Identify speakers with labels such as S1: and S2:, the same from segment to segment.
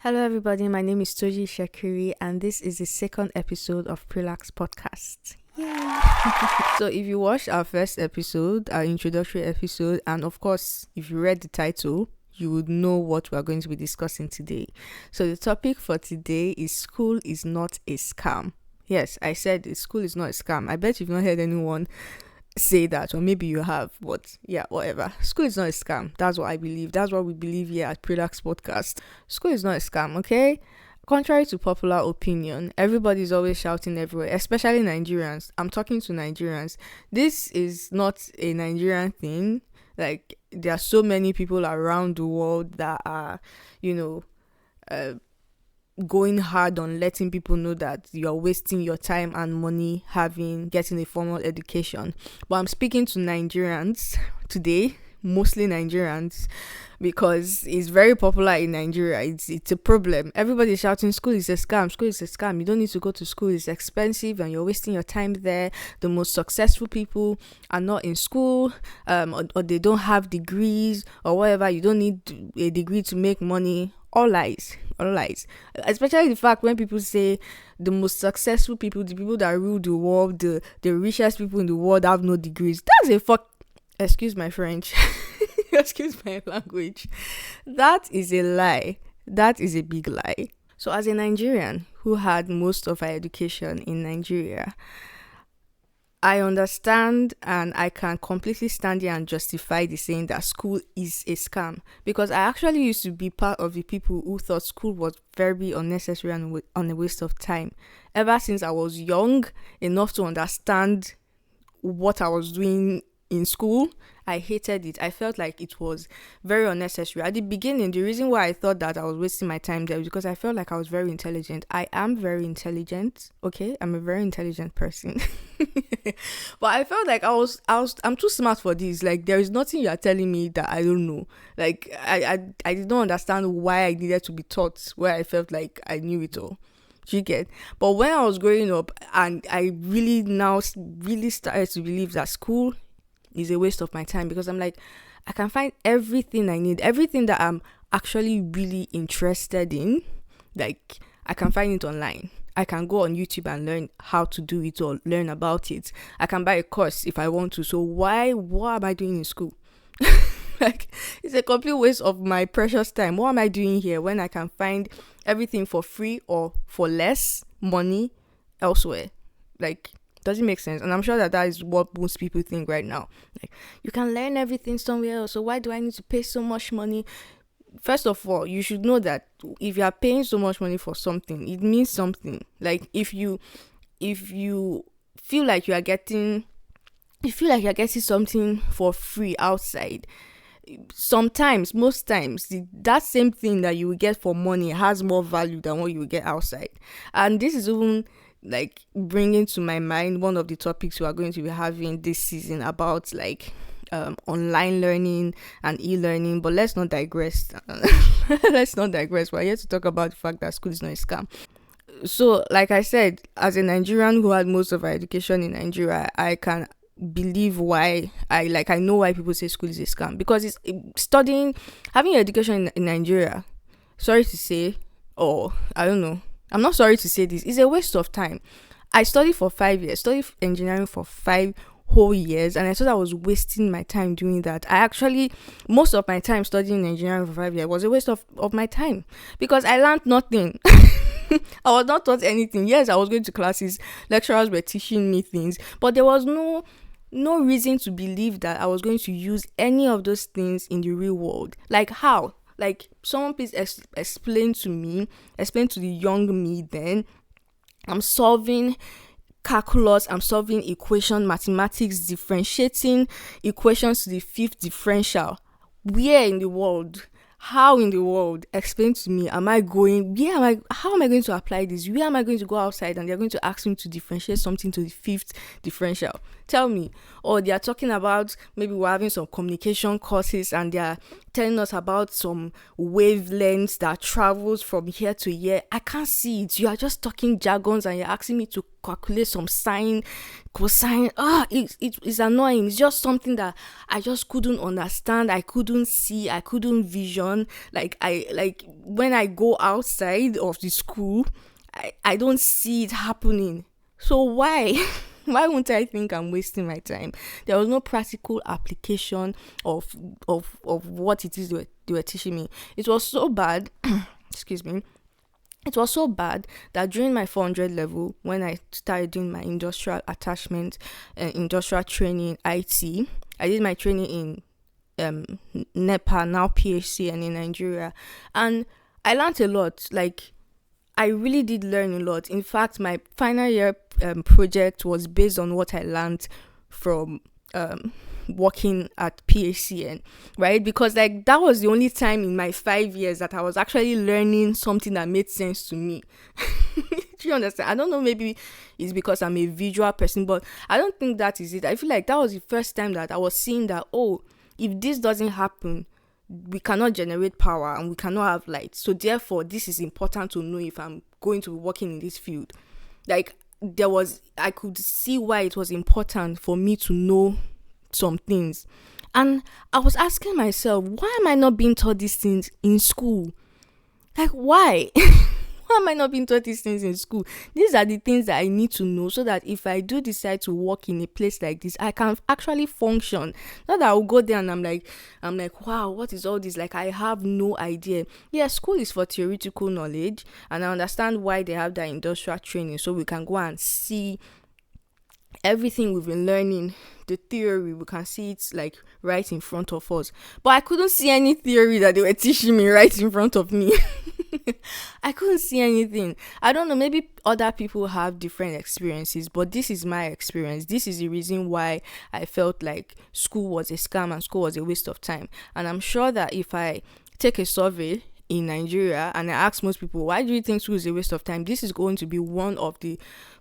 S1: Hello, everybody. My name is Toju Itsekiri, and this is the second episode of Prellax Podcast. Yay! So, if you watched our first episode, our introductory episode, and of course, if you read the title, you would know what we are going to be discussing today. So, the topic for today is school is not a scam. Yes, I said school is not a scam. I bet you've not heard anyone say that, or maybe you have, but yeah, whatever. School is not a scam. That's what I believe. That's what we believe here at Prellax Podcast. School is not a scam, okay? Contrary to popular opinion, everybody's always shouting everywhere, especially Nigerians. I'm talking to Nigerians. This is not a Nigerian thing. Like, there are so many people around the world that are, going hard on letting people know that you're wasting your time and money getting a formal education. But I'm speaking to Nigerians today, mostly Nigerians, because it's very popular in Nigeria. It's a problem. Everybody's shouting school is a scam, school is a scam. You don't need to go to school, it's expensive and you're wasting your time there. The most successful people are not in school, or they don't have degrees or whatever. You don't need a degree to make money. All lies. Especially the fact when people say the most successful people, the people that rule the world, the richest people in the world have no degrees. That's excuse my French. Excuse my language. That is a lie. That is a big lie. So as a Nigerian who had most of our education in Nigeria, I understand and I can completely stand here and justify the saying that school is a scam, because I actually used to be part of the people who thought school was very unnecessary and a waste of time. Ever since I was young enough to understand what I was doing in school, I hated it. I felt like it was very unnecessary. At the beginning, the reason why I thought that I was wasting my time there was because I felt like I was very intelligent. I am very intelligent, okay? I'm a very intelligent person. But I felt like I'm too smart for this. Like, there is nothing you are telling me that I don't know. Like, I did not understand why I needed to be taught where I felt like I knew it all. You get? But when I was growing up, and I really started to believe that school is a waste of my time, because I'm like, I can find everything I need, everything that I'm actually really interested in. Like, I can find it online. I can go on YouTube and learn how to do it or learn about it. I can buy a course if I want to. So what am I doing in school? Like, it's a complete waste of my precious time. What am I doing here when I can find everything for free or for less money elsewhere? Like, does it make sense? And I'm sure that is what most people think right now. Like, you can learn everything somewhere else, so why do I need to pay so much money? First of all, you should know that if you are paying so much money for something, it means something. Like, if you feel like you're getting something for free outside, most times that same thing that you will get for money has more value than what you will get outside. And this is even like bringing to my mind one of the topics we are going to be having this season about like online learning and e-learning. But let's not digress. We're here to talk about the fact that school is not a scam. So, like I said, as a Nigerian who had most of our education in Nigeria, I can believe why I know why people say school is a scam, because it's having your education in Nigeria, sorry to say, or I don't know, I'm not sorry to say this, it's a waste of time. I studied for 5 years, studied engineering for 5 whole years, and I thought I was wasting my time doing that. Most of my time studying engineering for 5 years was a waste of my time, because I learned nothing. I was not taught anything. Yes, I was going to classes, lecturers were teaching me things, but there was no reason to believe that I was going to use any of those things in the real world. Like, how? Like, someone please explain to the young me then. I'm solving calculus, I'm solving equation, mathematics, differentiating equations to the 5th differential. Where in the world? How in the world? Explain to me. How am I going to apply this? Where am I going to go outside and they're going to ask me to differentiate something to the 5th differential? Tell me. Or they are talking about, maybe we're having some communication courses and they are telling us about some wavelengths that travels from here to here. I can't see it. You are just talking jargons and you're asking me to calculate some sine, cosine. It's annoying. It's just something that I just couldn't understand. I couldn't see. I couldn't vision. Like when I go outside of the school, I don't see it happening. So why? Why won't I think I'm wasting my time? There was no practical application of what it is they were teaching me. It was so bad. Excuse me. It was so bad that during my 400 level, when I started doing my industrial attachment and industrial training IT, I did my training in NEPA, now PhD, and in Nigeria. And I learned a lot. Like, I really did learn a lot. In fact, my final year project was based on what I learned from working at PHCN, right? Because like that was the only time in my 5 years that I was actually learning something that made sense to me. Do you understand? I don't know, maybe it's because I'm a visual person, but I don't think that is it. I feel like that was the first time that I was seeing that, oh, if this doesn't happen, we cannot generate power and we cannot have light. So therefore, this is important to know if I'm going to be working in this field. Like I could see why it was important for me to know some things. And I was asking myself, why am I not being taught these things in school? Like, why? Why am I not being taught these things in school? These are the things that I need to know so that if I do decide to work in a place like this, I can actually function. Not that I'll go there and I'm like, wow, what is all this? Like, I have no idea. Yeah, school is for theoretical knowledge, and I understand why they have that industrial training, so we can go and see everything we've been learning, the theory, we can see it like right in front of us. But I couldn't see any theory that they were teaching me right in front of me. I couldn't see anything. I don't know, maybe other people have different experiences, but this is my experience. This is the reason why I felt like school was a scam and school was a waste of time. And I'm sure that if I take a survey in Nigeria and I ask most people, why do you think school is a waste of time? This is going to be one of the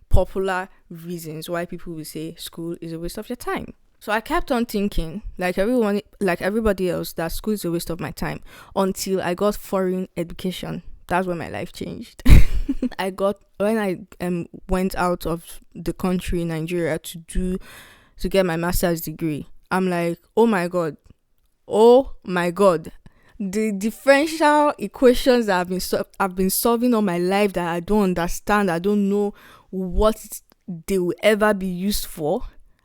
S1: popular reasons why people will say school is a waste of your time. So I kept on thinking, like everybody else, that school is a waste of my time until I got foreign education. That's when my life changed. When I went out of the country, Nigeria, to get my master's degree. I'm like, oh my god, the differential equations that I've been solving all my life that I don't understand, I don't know what they will ever be used for.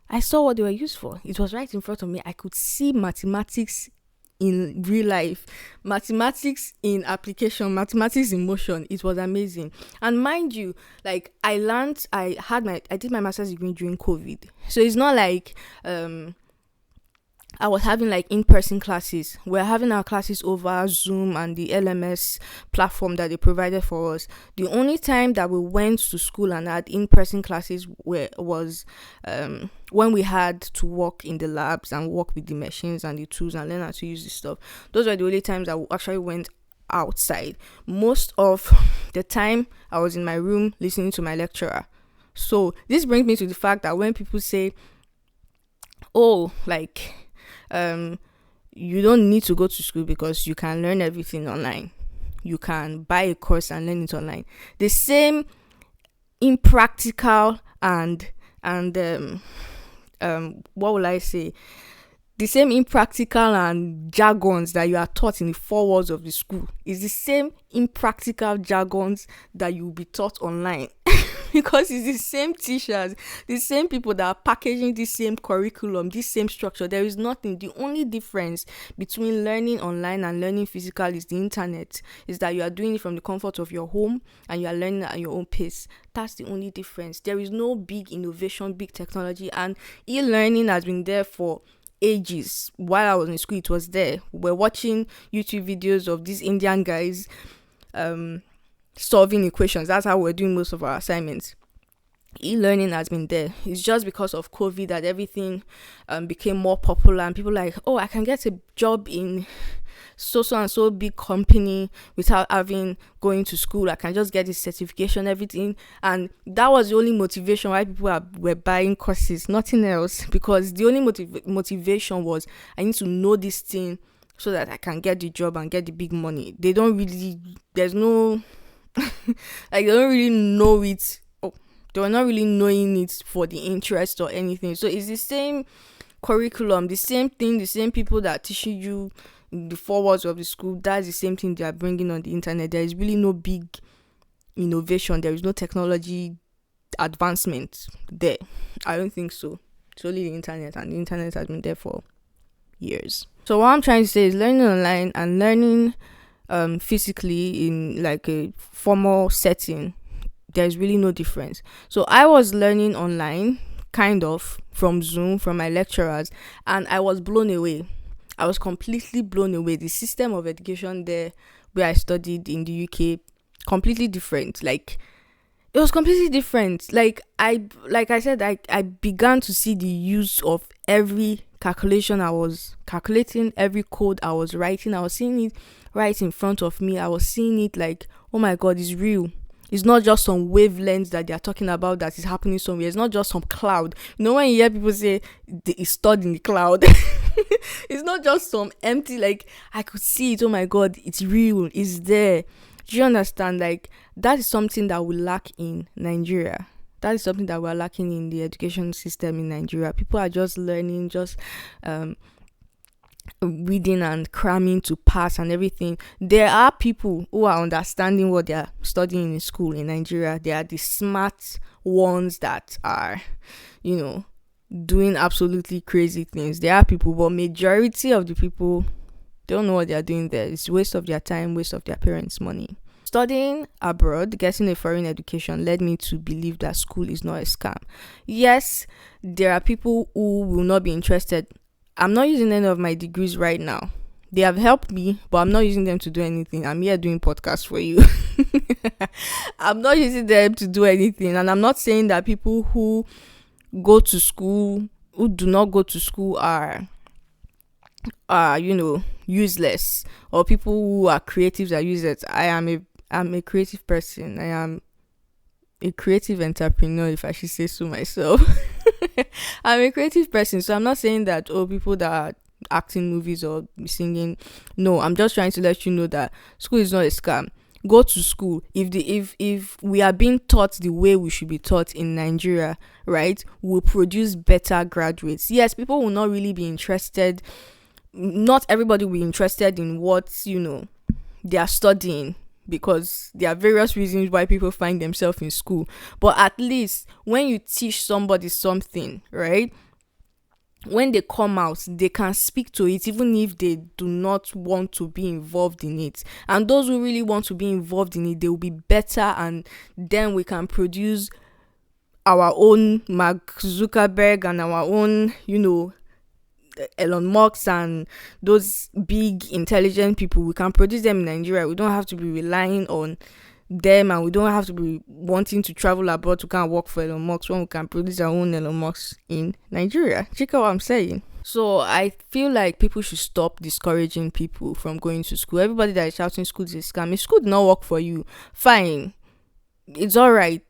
S1: I saw what they were used for. It was right in front of me. I could see mathematics in real life, mathematics in application, mathematics in motion. It was amazing. And mind you, like I did my master's degree during COVID. So it's not like I was having like in-person classes. We're having our classes over Zoom and the LMS platform that they provided for us. The only time that we went to school and had in-person classes was when we had to work in the labs and work with the machines and the tools and learn how to use the stuff. Those were the only times that we actually went outside. Most of the time, I was in my room listening to my lecturer. So this brings me to the fact that when people say, oh, like, you don't need to go to school because you can learn everything online. You can buy a course and learn it online. The same impractical and what will I say? The same impractical and jargons that you are taught in the 4 walls of the school is the same impractical jargons that you will be taught online. Because it's the same teachers, the same people that are packaging this same curriculum, this same structure. There is nothing. The only difference between learning online and learning physical is the internet. Is that you are doing it from the comfort of your home and you are learning at your own pace. That's the only difference. There is no big innovation, big technology, and e-learning has been there for ages. While I was in school, it was there. We're watching YouTube videos of these Indian guys solving equations. That's how we're doing most of our assignments. E-learning has been there. It's just because of COVID that everything became more popular and people like, oh, I can get a job in so and so big company without having going to school. I can just get this certification, everything. And that was the only motivation why people were buying courses, nothing else. Because the only motivation was, I need to know this thing so that I can get the job and get the big money. They don't really, there's no, like, they don't really know it. They were not really knowing it for the interest or anything. So it's the same curriculum, the same thing, the same people that are teaching you in the 4 walls of the school. That's the same thing they are bringing on the internet. There is really no big innovation. There is no technology advancement there. I don't think so. It's only the internet, and the internet has been there for years. So what I'm trying to say is learning online and learning physically in like a formal setting, there's really no difference. So I was learning online, kind of, from Zoom, from my lecturers, and I was blown away. I was completely blown away. The system of education there, where I studied in the UK, completely different. Like, it was completely different. Like I said, I began to see the use of every calculation I was calculating, every code I was writing. I was seeing it right in front of me. I was seeing it like, oh my God, it's real. It's not just some wavelengths that they are talking about that is happening somewhere. It's not just some cloud. You know, when you hear people say it's stored in the cloud, it's not just some empty, like, I could see it. Oh my God, it's real. It's there. Do you understand? Like, that is something that we lack in Nigeria. That is something that we're lacking in the education system in Nigeria. People are just learning, just reading and cramming to pass and everything. There are people who are understanding what they are studying in school in Nigeria. They are the smart ones that are, doing absolutely crazy things. There are people, but majority of the people don't know what they are doing there. It's waste of their time, waste of their parents' money. Studying abroad, getting a foreign education led me to believe that school is not a scam. Yes, there are people who will not be interested. I'm not using any of my degrees right now. They have helped me, but I'm not using them to do anything. I'm here doing podcasts for you. I'm not using them to do anything. And I'm not saying that people who go to school, who do not go to school are useless, or people who are creatives are useless. I'm a creative person. I am a creative entrepreneur, if I should say so myself. I'm a creative person, so I'm not saying that people that are acting movies or singing. No, I'm just trying to let you know that school is not a scam. Go to school. If we are being taught the way we should be taught in Nigeria, right, we'll produce better graduates. Yes, people will not really be interested. Not everybody will be interested in what they are studying, because there are various reasons why people find themselves in school. But at least when you teach somebody something, right, when they come out, they can speak to it, even if they do not want to be involved in it. And those who really want to be involved in it, they will be better, and then we can produce our own Mark Zuckerberg and our own, Elon Musk and those big intelligent people. We can produce them in Nigeria. We don't have to be relying on them, and we don't have to be wanting to travel abroad to come and work for Elon Musk when we can produce our own Elon Musk in Nigeria. Check out what I'm saying. So I feel like people should stop discouraging people from going to school. Everybody that is shouting school is a scam. If school did not work for you, fine. It's all right?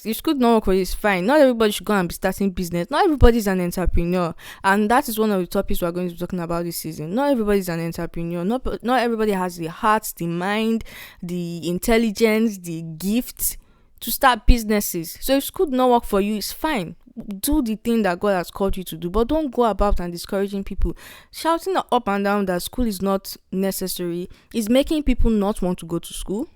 S1: If school did not work for you, it's fine. Not everybody should go and be starting business. Not everybody is an entrepreneur. And that is one of the topics we're going to be talking about this season. Not everybody is an entrepreneur. Not everybody has the heart, the mind, the intelligence, the gift to start businesses. So if school did not work for you, it's fine. Do the thing that God has called you to do, but don't go about and discouraging people. Shouting up and down that school is not necessary is making people not want to go to school,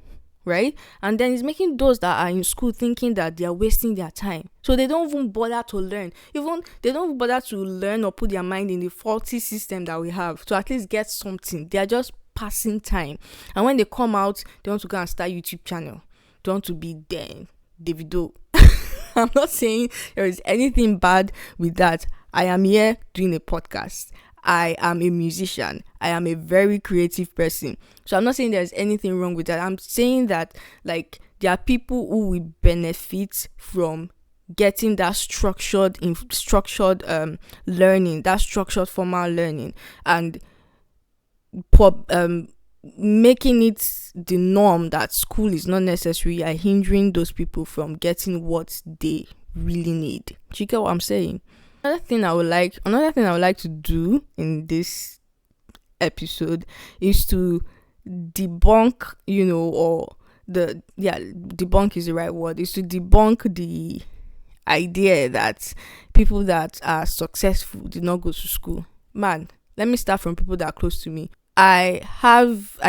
S1: right? And then it's making those that are in school thinking that they are wasting their time, so they don't even bother to learn. They don't bother to learn or put their mind in the faulty system that we have to at least get something. They are just passing time, and when they come out, they want to go and start YouTube channel. They want to be there, Davido. I'm not saying there is anything bad with that. I am here doing a podcast. I am a musician. I am a very creative person. So I'm not saying there's anything wrong with that. I'm saying that, like, there are people who will benefit from getting that structured learning, that structured formal learning. And making it the norm that school is not necessary are hindering those people from getting what they really need. Do you get what I'm saying? Another thing I would like to do in this episode is to debunk, or debunk is the right word, is to debunk the idea that people that are successful did not go to school. Man, let me start from people that are close to me. I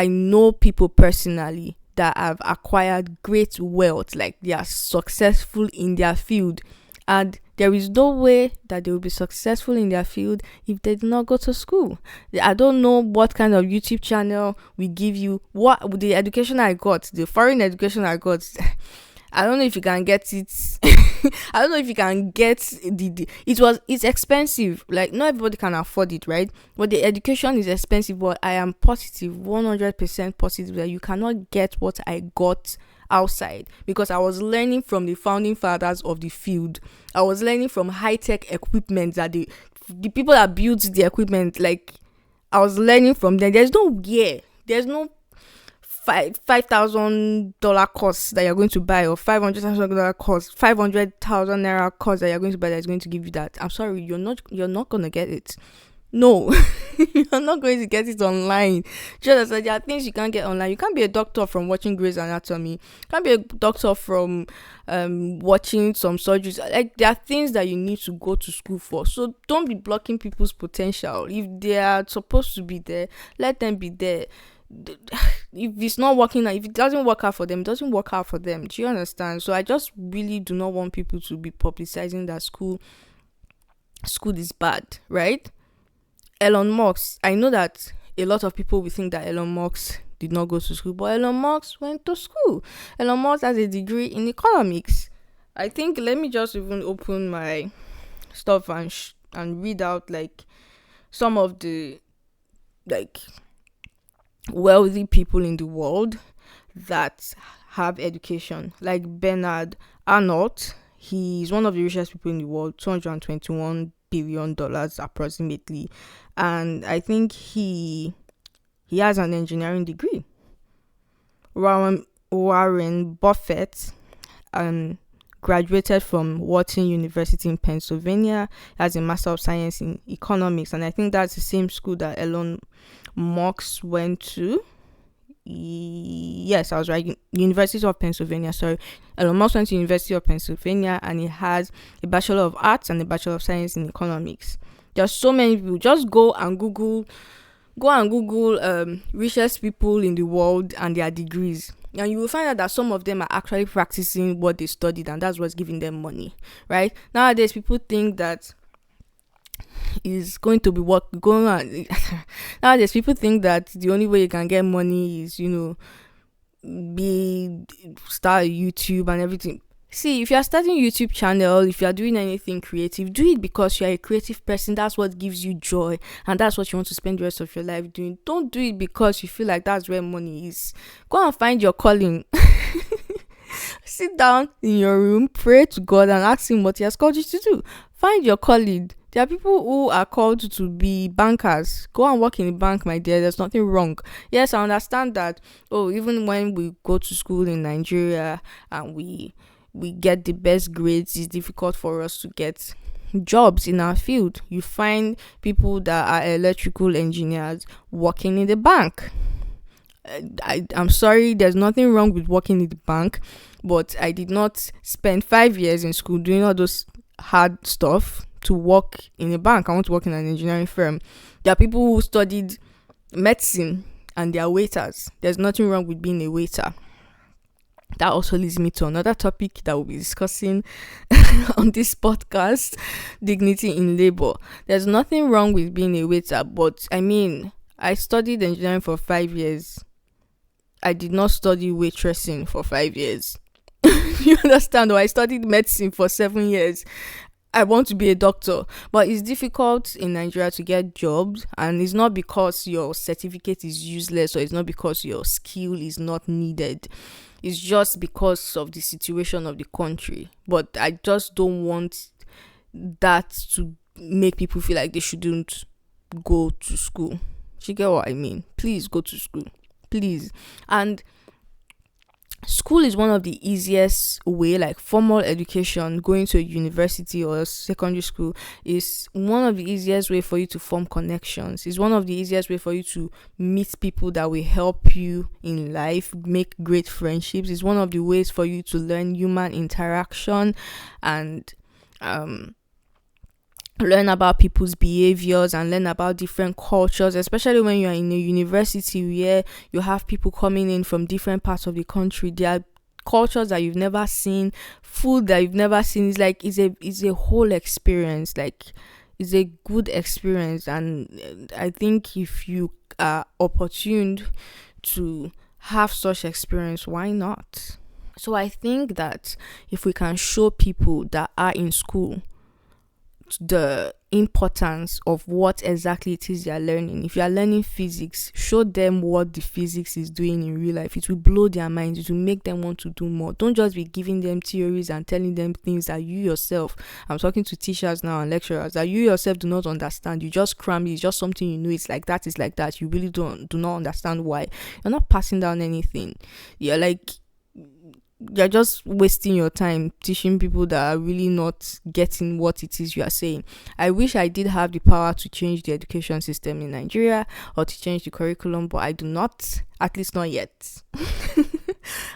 S1: know people personally that have acquired great wealth, like they are successful in their field, and there is no way that they will be successful in their field if they did not go to school. I don't know what kind of YouTube channel we give you. What the education I got, the foreign education I got, I don't know if you can get it. I don't know if you can get it's expensive. Like, not everybody can afford it, right? But the education is expensive. But I am positive, 100% positive, that you cannot get what I got outside, because I was learning from the founding fathers of the field. I was learning from high-tech equipment that the people that built the equipment, like, I was learning from them. There's no $5,000 course that you're going to buy, or $500,000 course, 500,000 naira course that you're going to buy that's going to give you that. I'm sorry, you're not gonna get it. No, you're not going to get it online. Just as there are things you can't get online. You can't be a doctor from watching Grey's Anatomy. You can't be a doctor from watching some surgeries. Like, there are things that you need to go to school for. So don't be blocking people's potential. If they are supposed to be there, let them be there. If it's not working out, if it doesn't work out for them, it doesn't work out for them. Do you understand? So I just really do not want people to be publicizing that school is bad, right? Elon Musk, I know that a lot of people will think that Elon Musk did not go to school, but Elon Musk went to school. Elon Musk has a degree in economics. I think, let me just even open my stuff and read out like some of the like wealthy people in the world that have education. Like Bernard Arnault, he's one of the richest people in the world, $221 billion approximately, and I think he has an engineering degree. Warren Buffett graduated from Wharton University in Pennsylvania, has a Master of Science in Economics, and I think that's the same school that Elon Musk went to. Yes, I was right. University of Pennsylvania. Sorry, Elon Musk went to University of Pennsylvania, and he has a Bachelor of Arts and a Bachelor of Science in Economics. There's so many people. Just go and Google richest people in the world and their degrees, and you will find out that some of them are actually practicing what they studied, and that's what's giving them money. Right nowadays, people think that is going to be what going on. Nowadays, people think that the only way you can get money is, start YouTube and everything. See, if you are starting a YouTube channel, if you are doing anything creative, do it because you are a creative person. That's what gives you joy, and that's what you want to spend the rest of your life doing. Don't do it because you feel like that's where money is. Go and find your calling. Sit down in your room, pray to God, and ask him what he has called you to do. Find your calling. There are people who are called to be bankers. Go and work in a bank, my dear. There's nothing wrong. Yes, I understand that. Even when we go to school in Nigeria and we get the best grades, it's difficult for us to get jobs in our field. You find people that are electrical engineers working in the bank. I'm sorry, there's nothing wrong with working in the bank, but I did not spend 5 years in school doing all those hard stuff to work in a bank. I want to work in an engineering firm. There are people who studied medicine and they are waiters. There's nothing wrong with being a waiter. That also leads me to another topic that we'll be discussing on this podcast: dignity in labor. There's nothing wrong with being a waiter, but I mean, I studied engineering for 5 years. I did not study waitressing for 5 years. You understand? Or I studied medicine for 7 years. I want to be a doctor, but it's difficult in Nigeria to get jobs, and it's not because your certificate is useless, or it's not because your skill is not needed. It's just because of the situation of the country. But I just don't want that to make people feel like they shouldn't go to school. You get what I mean? Please go to school. Please. And school is one of the easiest way, like formal education, going to a university or a secondary school is one of the easiest way for you to form connections. It's one of the easiest way for you to meet people that will help you in life, make great friendships. It's one of the ways for you to learn human interaction and learn about people's behaviors and learn about different cultures, especially when you're in a university where you have people coming in from different parts of the country. There are cultures that you've never seen, food that you've never seen. It's like it's a whole experience. Like it's a good experience, and I think if you are opportuned to have such experience, why not? So I think that if we can show people that are in school the importance of what exactly it is you're learning. If you are learning physics, show them what the physics is doing in real life. It will blow their minds. It will make them want to do more. Don't just be giving them theories and telling them things that you yourself, I'm talking to teachers now and lecturers, that you yourself do not understand. You just cram it. It's just something you know. It's like that. It's like that. You really do not understand why. You're not passing down anything. You're just wasting your time teaching people that are really not getting what it is you are saying. I wish I did have the power to change the education system in Nigeria or to change the curriculum, but I do not, at least not yet.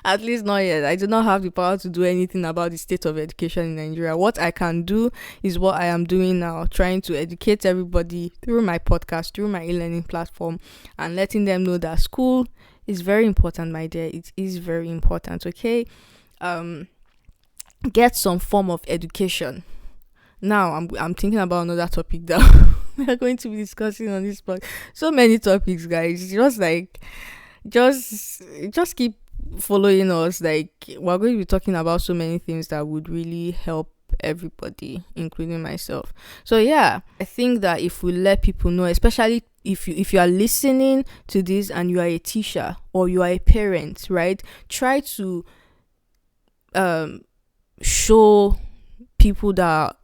S1: At least not yet. I do not have the power to do anything about the state of education in Nigeria. What I can do is what I am doing now, trying to educate everybody through my podcast, through my e-learning platform, and letting them know that school is very important, my dear. It is very important, okay? Get some form of education. Now, I'm thinking about another topic that we are going to be discussing on this podcast. So many topics, guys. Just keep following us. Like, we're going to be talking about so many things that would really help everybody, including myself. So yeah, I think that if we let people know, especially if you are listening to this and you are a teacher or you are a parent, right, try to show people that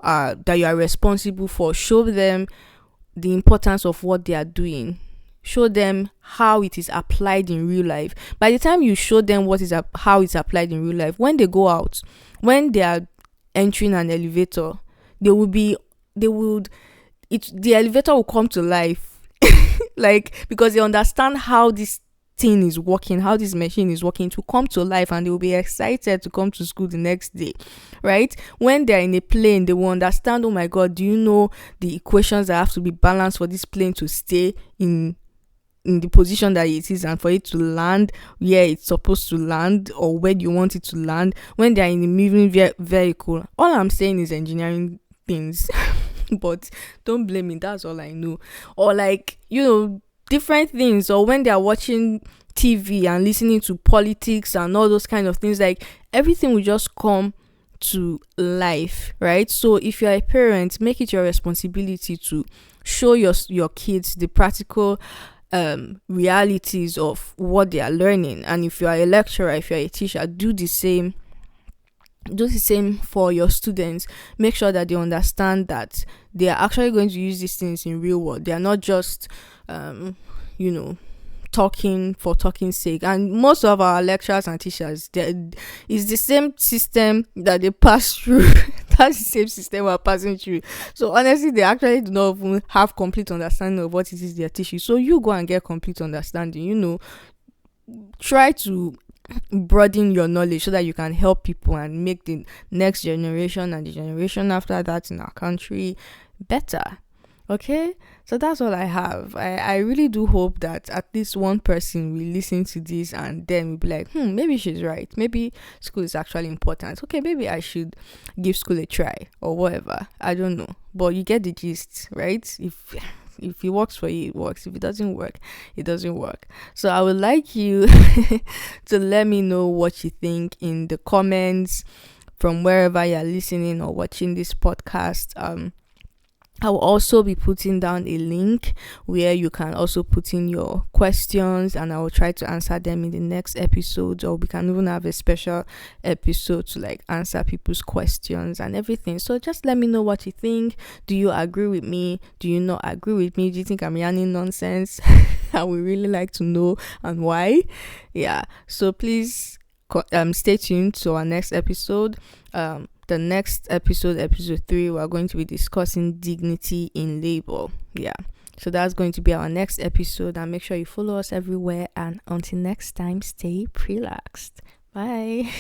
S1: you are responsible for, show them the importance of what they are doing, show them how it is applied in real life. By the time you show them how it's applied in real life, when they go out, when they are entering an elevator, the elevator will come to life. Like, because they understand how this thing is working, how this machine is working, to come to life, and they will be excited to come to school the next day, right? When they're in a plane, they will understand, oh my god, do you know the equations that have to be balanced for this plane to stay in the position that it is and for it to land where it's supposed to land or where you want it to land when they're in a moving vehicle. All I'm saying is engineering things. But don't blame me, that's all I know. Or like, different things, or when they're watching TV and listening to politics and all those kind of things, like everything will just come to life, right? So if you're a parent, make it your responsibility to show your kids the practical realities of what they are learning. And if you are a lecturer, if you're a teacher, do the same for your students. Make sure that they understand that they are actually going to use these things in real world. They are not just talking for talking's sake. And most of our lecturers and teachers, it's the same system that they pass through. That's the same system we're passing through. So honestly, they actually do not even have complete understanding of what it is they're teaching. So you go and get complete understanding. Try to broaden your knowledge so that you can help people and make the next generation and the generation after that in our country better. Okay, so that's all I have. I really do hope that at least one person will listen to this and then will be like, maybe she's right. Maybe school is actually important. Okay, maybe I should give school a try or whatever. I don't know. But you get the gist, right? If it works for you, it works. If it doesn't work, it doesn't work. So I would like you to let me know what you think in the comments from wherever you're listening or watching this podcast. I will also be putting down a link where you can also put in your questions, and I will try to answer them in the next episode, or we can even have a special episode to answer people's questions and everything. So just let me know what you think. Do you agree with me? Do you not agree with me? Do you think I'm yarning nonsense? and we really like to know and why. Yeah, so please stay tuned to our next episode. The next episode, episode 3, we're going to be discussing dignity in labor. Yeah, so that's going to be our next episode, and make sure you follow us everywhere. And until next time, stay relaxed. Bye.